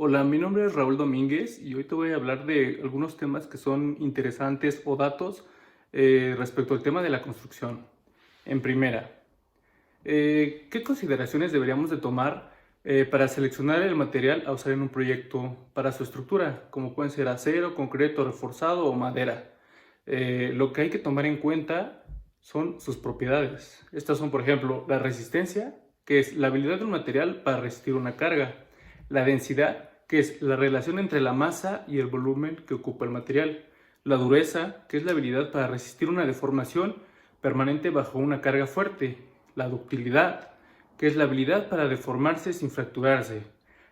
Hola, mi nombre es Raúl Domínguez y hoy te voy a hablar de algunos temas que son interesantes o datos respecto al tema de la construcción. En primera, ¿qué consideraciones deberíamos de tomar para seleccionar el material a usar en un proyecto para su estructura, como pueden ser acero, concreto, reforzado o madera? Lo que hay que tomar en cuenta son sus propiedades. Estas son, por ejemplo, la resistencia, que es la habilidad de un material para resistir una carga; la densidad, que es la relación entre la masa y el volumen que ocupa el material; la dureza, que es la habilidad para resistir una deformación permanente bajo una carga fuerte; la ductilidad, que es la habilidad para deformarse sin fracturarse;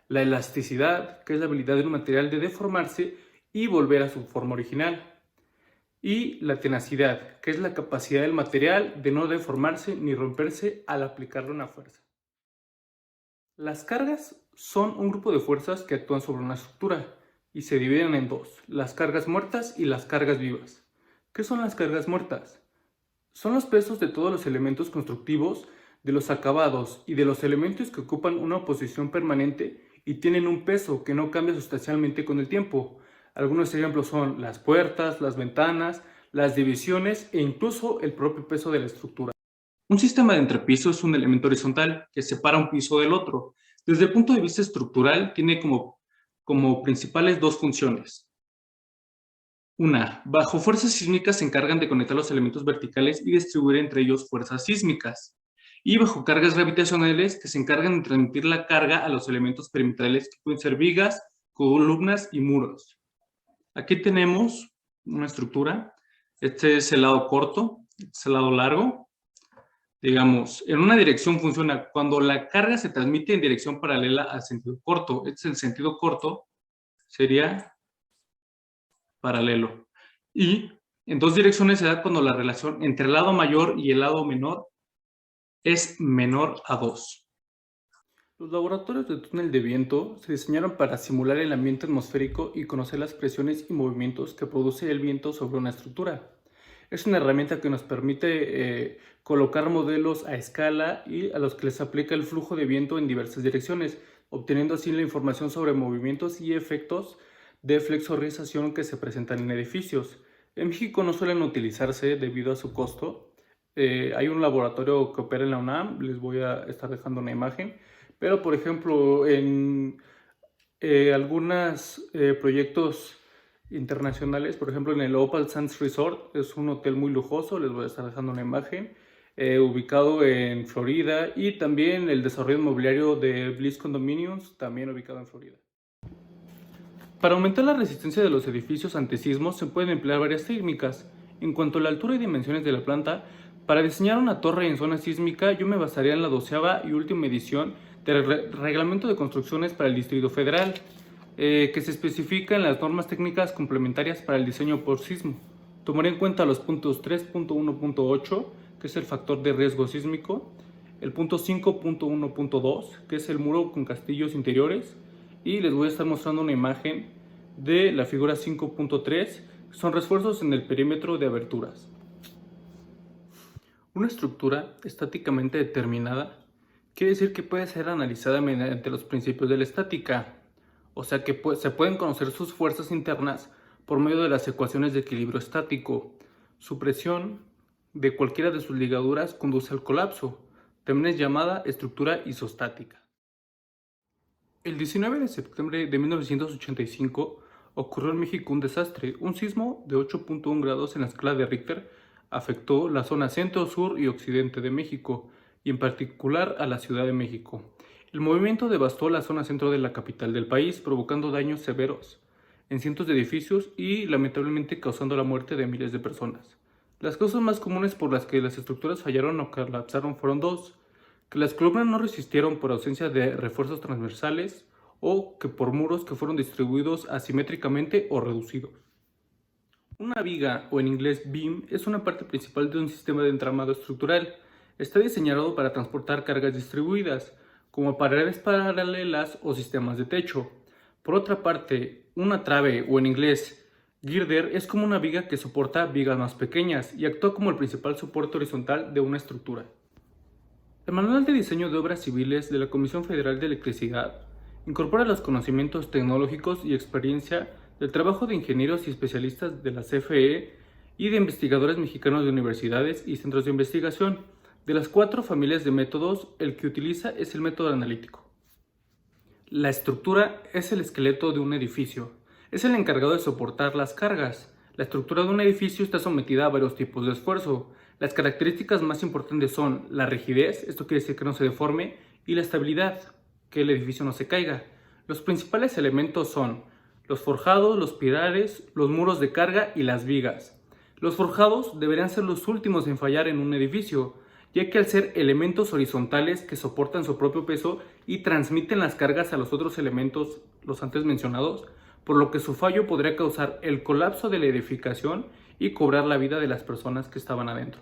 la elasticidad, que es la habilidad de un material de deformarse y volver a su forma original; y la tenacidad, que es la capacidad del material de no deformarse ni romperse al aplicarle una fuerza. Las cargas son un grupo de fuerzas que actúan sobre una estructura y se dividen en dos: las cargas muertas y las cargas vivas. ¿Qué son las cargas muertas? Son los pesos de todos los elementos constructivos, de los acabados y de los elementos que ocupan una posición permanente y tienen un peso que no cambia sustancialmente con el tiempo. Algunos ejemplos son las puertas, las ventanas, las divisiones e incluso el propio peso de la estructura. Un sistema de entrepiso es un elemento horizontal que separa un piso del otro. Desde el punto de vista estructural, tiene como principales dos funciones. Una, bajo fuerzas sísmicas se encargan de conectar los elementos verticales y distribuir entre ellos fuerzas sísmicas. Y bajo cargas gravitacionales, que se encargan de transmitir la carga a los elementos perimetrales, que pueden ser vigas, columnas y muros. Aquí tenemos una estructura. Este es el lado corto, este es el lado largo. Digamos, en una dirección funciona cuando la carga se transmite en dirección paralela al sentido corto. Este es el sentido corto, sería paralelo. Y en dos direcciones se da cuando la relación entre el lado mayor y el lado menor es menor a 2. Los laboratorios de túnel de viento se diseñaron para simular el ambiente atmosférico y conocer las presiones y movimientos que produce el viento sobre una estructura. Es una herramienta que nos permite colocar modelos a escala y a los que les aplica el flujo de viento en diversas direcciones, obteniendo así la información sobre movimientos y efectos de flexorización que se presentan en edificios. En México no suelen utilizarse debido a su costo. Hay un laboratorio que opera en la UNAM, les voy a estar dejando una imagen, pero por ejemplo en algunos proyectos internacionales, por ejemplo en el Opal Sands Resort, es un hotel muy lujoso, les voy a estar dejando una imagen, ubicado en Florida, y también el desarrollo inmobiliario de Bliss Condominiums, también ubicado en Florida. Para aumentar la resistencia de los edificios ante sismos se pueden emplear varias técnicas. En cuanto a la altura y dimensiones de la planta, para diseñar una torre en zona sísmica yo me basaría en la 12ª y última edición del Reglamento de Construcciones para el Distrito Federal, que se especifica en las normas técnicas complementarias para el diseño por sismo. Tomaré en cuenta los puntos 3.1.8, que es el factor de riesgo sísmico, el punto 5.1.2, que es el muro con castillos interiores, y les voy a estar mostrando una imagen de la figura 5.3, que son refuerzos en el perímetro de aberturas. Una estructura estáticamente determinada quiere decir que puede ser analizada mediante los principios de la estática, o sea que se pueden conocer sus fuerzas internas por medio de las ecuaciones de equilibrio estático. Su presión de cualquiera de sus ligaduras conduce al colapso, también es llamada estructura isostática. El 19 de septiembre de 1985 ocurrió en México un desastre. Un sismo de 8.1 grados en la escala de Richter afectó la zona centro, sur y occidente de México, y en particular a la Ciudad de México. El movimiento devastó la zona centro de la capital del país, provocando daños severos en cientos de edificios y lamentablemente causando la muerte de miles de personas. Las causas más comunes por las que las estructuras fallaron o colapsaron fueron dos: que las columnas no resistieron por ausencia de refuerzos transversales, o que por muros que fueron distribuidos asimétricamente o reducidos. Una viga, o en inglés beam, es una parte principal de un sistema de entramado estructural. Está diseñado para transportar cargas distribuidas, como paredes paralelas o sistemas de techo. Por otra parte, una trave, o en inglés girder, es como una viga que soporta vigas más pequeñas y actúa como el principal soporte horizontal de una estructura. El Manual de Diseño de Obras Civiles de la Comisión Federal de Electricidad Incorpora los conocimientos tecnológicos y experiencia del trabajo de ingenieros y especialistas de la CFE y de investigadores mexicanos de universidades y centros de investigación. De las 4 familias de métodos, el que utiliza es el método analítico. La estructura es el esqueleto de un edificio. Es el encargado de soportar las cargas. La estructura de un edificio está sometida a varios tipos de esfuerzo. Las características más importantes son la rigidez, esto quiere decir que no se deforme, y la estabilidad, que el edificio no se caiga. Los principales elementos son los forjados, los pilares, los muros de carga y las vigas. Los forjados deberían ser los últimos en fallar en un edificio, ya que al ser elementos horizontales que soportan su propio peso y transmiten las cargas a los otros elementos, los antes mencionados, por lo que su fallo podría causar el colapso de la edificación y cobrar la vida de las personas que estaban adentro.